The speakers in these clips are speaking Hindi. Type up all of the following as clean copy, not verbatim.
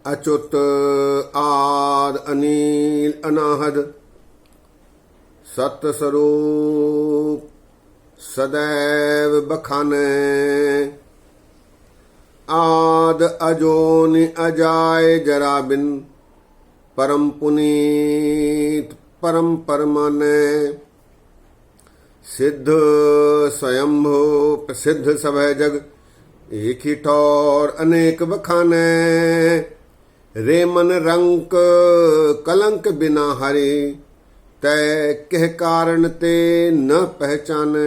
अच्युत आद अनील अनाहद सत्य स्वरूप सदैव बखाने। आद अजोनि अजाय जरा बिन परम पुनीत परम परमाने। सिद्ध स्वयंभू प्रसिद्ध सभय जग एक ही ठौर अनेक बखाने। रे मन रंक कलंक बिना हरि तय कह कारण ते न पहचाने।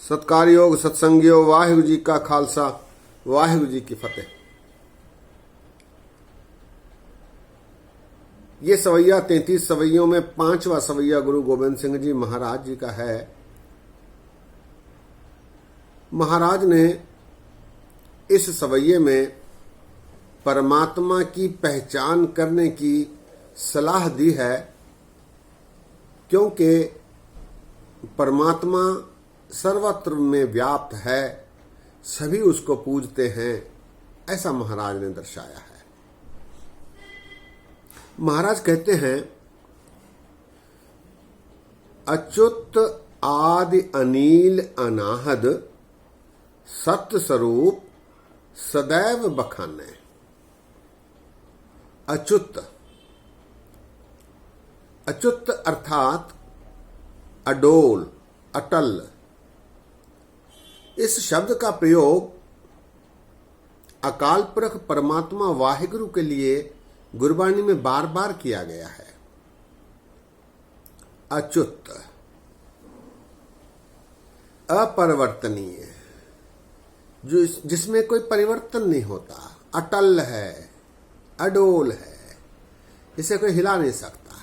सत्कारयोग सत्संगियो वाहिगुरु जी का खालसा वाहिगुरु जी की फतेह। ये सवैया 33 सवैयों में 5वां सवैया गुरु गोविंद सिंह जी महाराज जी का है। महाराज ने इस सवैये में परमात्मा की पहचान करने की सलाह दी है, क्योंकि परमात्मा सर्वत्र में व्याप्त है, सभी उसको पूजते हैं, ऐसा महाराज ने दर्शाया है। महाराज कहते हैं अच्युत आदि अनील अनाहद सत्य स्वरूप सदैव बखाने। अच्युत अच्युत अर्थात अडोल अटल। इस शब्द का प्रयोग अकाल पुरख परमात्मा वाहिगुरु के लिए गुरबाणी में बार बार किया गया है। अच्युत अपरिवर्तनीय, जो जिसमें कोई परिवर्तन नहीं होता, अटल है, अडोल है, इसे कोई हिला नहीं सकता,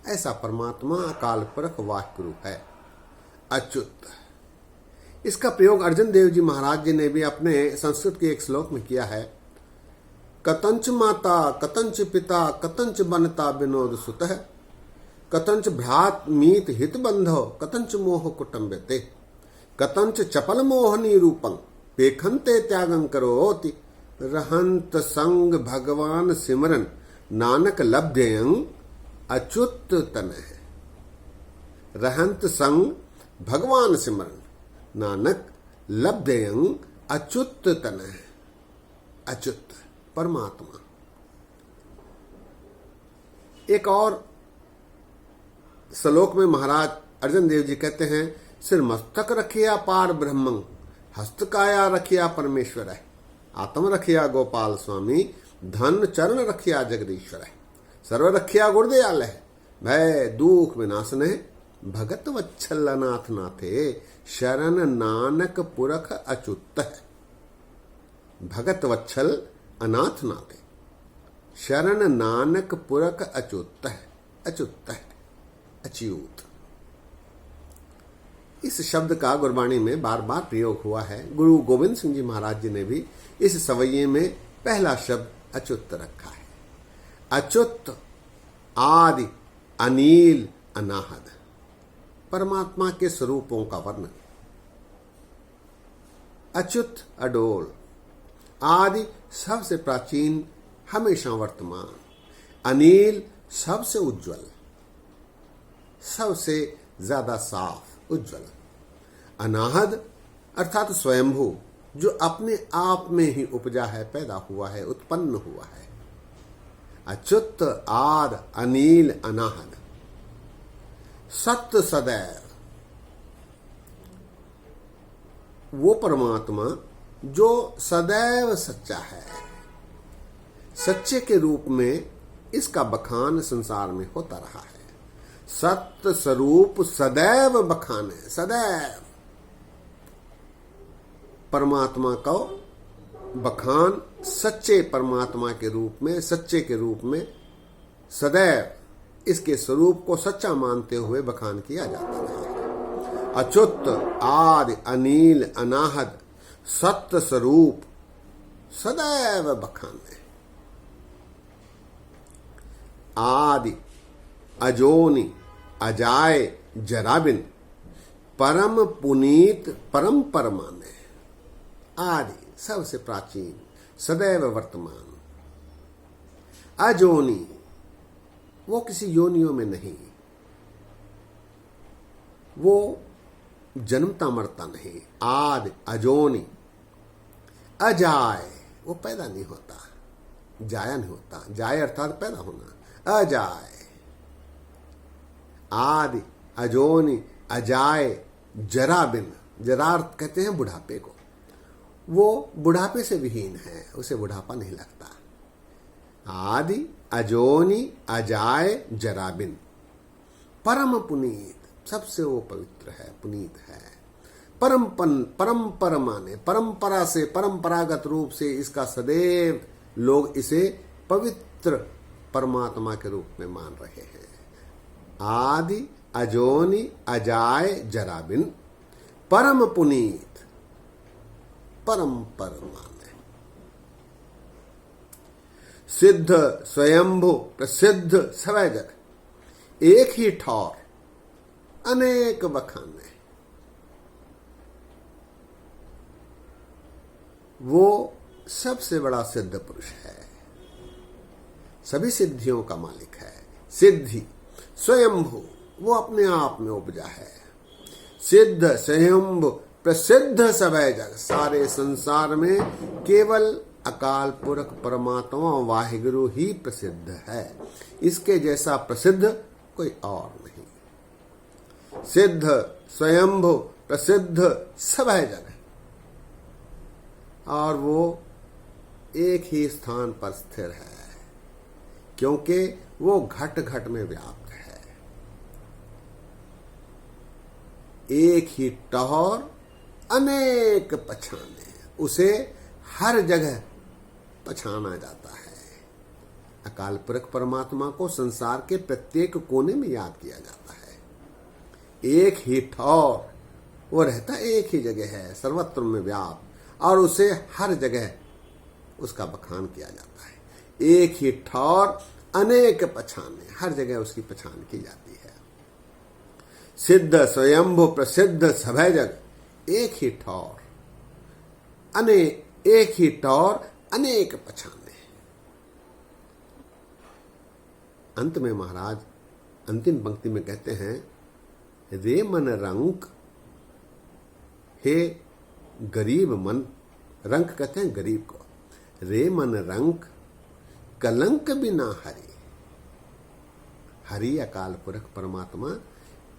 ऐसा परमात्मा अकाल पुरख वाहिगुरु है अच्युत। इसका प्रयोग अर्जुन देव जी महाराज जी ने भी अपने संस्कृत के एक श्लोक में किया है। कतंच माता कतंच पिता कतंच बनता विनोद सुतः कतंच भ्रात मीत हित बंधो कतंच मोह कुटुंबते कतंच चपल मोहनी रूपं पेखंते त्यागं करोति रहंत संग भगवान सिमरन नानक लब्ध्यं अच्युत तनः। रहंत संग भगवान सिमरन नानक लब्ध्यं अच्युत तनः। अच्युत परमात्मा। एक और श्लोक में महाराज अर्जुन देव जी कहते हैं, सिर मस्तक रखिया पार ब्रह्मं हस्तकाया रखिया परमेश्वर है। आत्म रखिया गोपाल स्वामी धन चरण रखिया जगदीश्वर है। सर्व रखिया गुरुदयाल है भय दुख विनाशन है। भगत वत्सल अनाथ नाथे शरण नानक पुरख अच्युत है। भगत वत्सल अनाथ नाथे शरण नानक पुरख अच्युत है। अच्युत है, अच्युत। इस शब्द का गुरबाणी में बार बार प्रयोग हुआ है। गुरु गोविंद सिंह जी महाराज जी ने भी इस सवैये में पहला शब्द अच्युत रखा है। अच्युत आदि अनील अनाहद, परमात्मा के स्वरूपों का वर्णन। अच्युत अडोल, आदि सबसे प्राचीन हमेशा वर्तमान, अनील सबसे उज्जवल सबसे ज्यादा साफ उज्जवल, अनाहद अर्थात स्वयंभू जो अपने आप में ही उपजा है, पैदा हुआ है, उत्पन्न हुआ है। अच्युत आद अनील अनाहद सत्य सदैव, वो परमात्मा जो सदैव सच्चा है, सच्चे के रूप में इसका बखान संसार में होता रहा है। सत्य स्वरूप सदैव बखाने, सदैव परमात्मा का बखान सच्चे परमात्मा के रूप में, सच्चे के रूप में सदैव इसके स्वरूप को सच्चा मानते हुए बखान किया जाता रहा है। अच्युत आदि अनील अनाहद सत्य स्वरूप सदैव बखाने। आदि अजोनि अजाय जराबिन परम पुनीत परम परमाने। आदि सबसे प्राचीन, सदैव वर्तमान। अजोनी, वो किसी योनियों में नहीं, वो जन्मता मरता नहीं। आदि अजोनी। अजाय, वो पैदा नहीं होता, जाया नहीं होता। जाय अर्थात पैदा होना। अजाय। आदि अजोनी अजाय जरा बिन। जरा अर्थ कहते हैं बुढ़ापे को। वो बुढ़ापे से विहीन है, उसे बुढ़ापा नहीं लगता। आदि अजोनी अजाय जरा बिन। परम पुनीत, सबसे वो पवित्र है, पुनीत है। परम्पर माने परंपरा से, परंपरागत रूप से इसका सदैव लोग इसे पवित्र परमात्मा के रूप में मान रहे हैं। आदि अजोनी अजाय जराबिन, परम पुनीत, परम्पर माने। सिद्ध स्वयंभु प्रसिद्ध सवै जग, एक ही ठौर अनेक बखाने। वो सबसे बड़ा सिद्ध पुरुष है, सभी सिद्धियों का मालिक है। सिद्धि स्वयंभु, वो अपने आप में उपजा है। सिद्ध स्वयंभु प्रसिद्ध सवै जग, सारे संसार में केवल अकाल पुरख परमात्मा वाहिगुरु ही प्रसिद्ध है। इसके जैसा प्रसिद्ध कोई और नहीं। सिद्ध स्वयंभु प्रसिद्ध सवै जग, और वो एक ही स्थान पर स्थिर है, क्योंकि वो घट घट में व्याप्त है। एक ही टहर अनेक पछाने, उसे हर जगह पछाना जाता है। अकाल पुरख परमात्मा को संसार के प्रत्येक कोने में याद किया जाता है। एक ही ठौर, वो रहता एक ही जगह है, सर्वत्र में व्याप्त, और उसे हर जगह उसका बखान किया जाता है। एक ही ठौर अनेक पछाने, हर जगह उसकी पछान की जाती है। सिद्ध स्वयंभु प्रसिद्ध सभै जग, एक ही ठौर एक ही टौर अनेक पछाने। अंत में महाराज अंतिम पंक्ति में कहते हैं, रे मन रंक, हे गरीब मन, रंक कहते हैं गरीब को। रे मन रंक, कलंक बिना हरि। हरि अकाल पुरख परमात्मा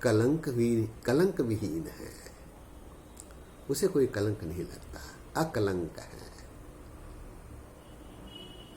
कलंक विहीन है, उसे कोई कलंक नहीं लगता, अकलंक है।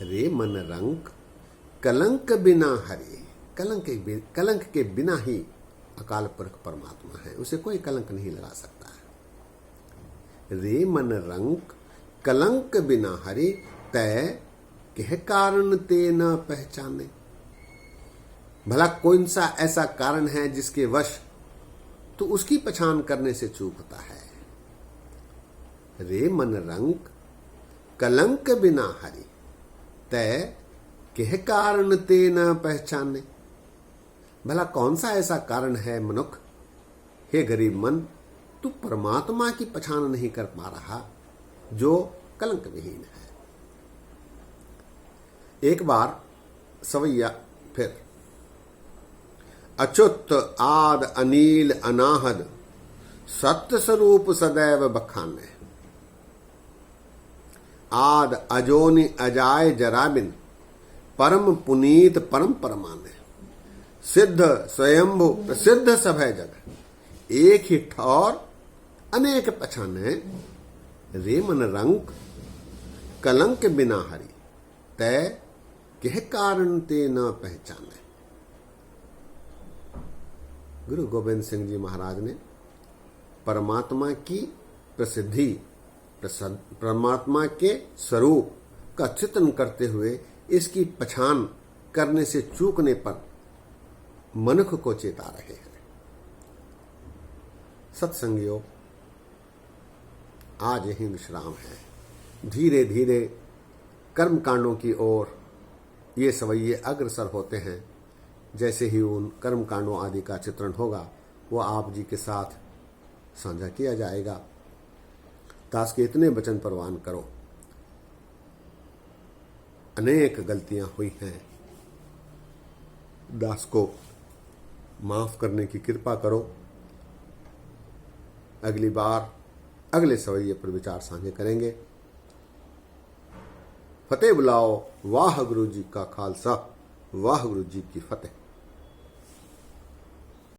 रे मन रंक, कलंक बिना हरि, कलंक के बिना ही अकाल पुरख परमात्मा है, उसे कोई कलंक नहीं लगा सकता। रे मन रंक, कलंक बिना हरि, तय कह कारण ते न पहचाने। भला कौन सा ऐसा कारण है जिसके वश तो उसकी पहचान करने से चूकता है। रे मन रंक, कलंक बिना हरि, तय कह कारण ते न पहचाने। भला कौन सा ऐसा कारण है मनुख, हे गरीब मन, तू परमात्मा की पहचान नहीं कर पा रहा जो कलंक विहीन है। एक बार सवैया फिर, अच्युत आद अनील अनाहद, सत्य स्वरूप सदैव बखाने। आद अजोनि अजाय जराबिन, परम पुनीत परम परमाने। सिद्ध स्वयंभु प्रसिद्ध सभै जग, एक ही ठौर अनेक पछाने। रे मन रंक, कलंक बिना हरि, तय कह कारण ते न पहचाने। गुरु गोविंद सिंह जी महाराज ने परमात्मा की प्रसिद्धि, परमात्मा के स्वरूप का चिंतन करते हुए इसकी पहचान करने से चूकने पर मनुष्य को चेता रहे हैं। सत्संगियों, आज यही विश्राम है। धीरे धीरे कर्म कांडों की ओर ये सवैये अग्रसर होते हैं। जैसे ही उन कर्म कांडों आदि का चित्रण होगा वो आप जी के साथ साझा किया जाएगा। दास के इतने वचन प्रवान करो। अनेक गलतियां हुई हैं, दास को माफ करने की कृपा करो। अगली बार अगले सवैये पर विचार साझे करेंगे। फतेह बुलाओ। वाह गुरु जी का खालसा, वाह गुरु जी की फतेह।